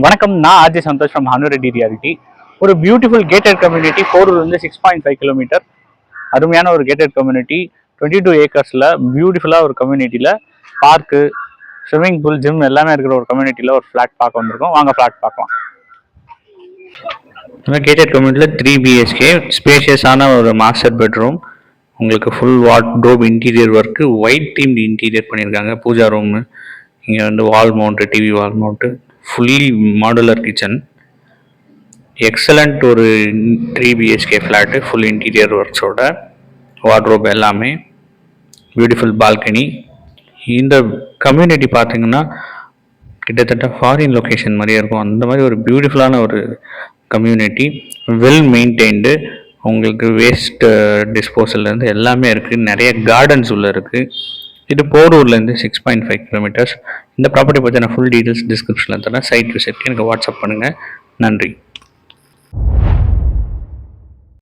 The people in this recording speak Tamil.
வணக்கம், நான் RJ Santhosh from Hanu Reddy realty. ஒரு பியூட்டிஃபுல் கேட்டட் கம்யூனிட்டி போரூர்லேருந்து 6.5 கிலோமீட்டர். அருமையான ஒரு கேட்டட் கம்யூனிட்டி, 22 ஏக்கர்ஸில் பியூட்டிஃபுல்லாக ஒரு கம்யூனிட்டியில் பார்க்கு, ஸ்விம்மிங் பூல், ஜிம் எல்லாமே இருக்கிற ஒரு கம்யூனிட்டியில் ஒரு ஃப்ளாட் பார்க்க வந்திருக்கோம். வாங்க ஃப்ளாட் பார்க்கலாம். கேட்டட் கம்யூனிட்டியில் 3 BHK ஸ்பேஷியஸான ஒரு மாஸ்டர் பெட்ரூம். உங்களுக்கு full wardrobe interior work, white themed interior பண்ணியிருக்காங்க. பூஜா ரூமு, இங்கே வந்து wall mount, TV wall mount, fully modular kitchen, excellent ஒரு 3 BHK ஃப்ளாட்டு, ஃபுல் இன்டீரியர் ஒர்க்ஸோட, வார்ட்ரோப் எல்லாமே, பியூட்டிஃபுல் பால்கனி. இந்த கம்யூனிட்டி பார்த்தீங்கன்னா கிட்டத்தட்ட ஃபாரின் லொக்கேஷன் மாதிரியே இருக்கும். அந்த மாதிரி ஒரு பியூட்டிஃபுல்லான ஒரு கம்யூனிட்டி, வெல் மெயின்டைன்டு. உங்களுக்கு வேஸ்ட் டிஸ்போசல்லேருந்து எல்லாமே இருக்குது. நிறைய கார்டன்ஸ் உள்ளே இருக்குது. இது போரூர்லேருந்து 6.5 கிலோமீட்டர்ஸ். இந்த ப்ராப்பர்ட்டி பற்றின ஃபுல் டீட்டெயில்ஸ் டிஸ்கிரிப்ஷனில் தரேன். சைட் விசிட்க்கு எனக்கு வாட்ஸ்அப் பண்ணுங்கள். நன்றி.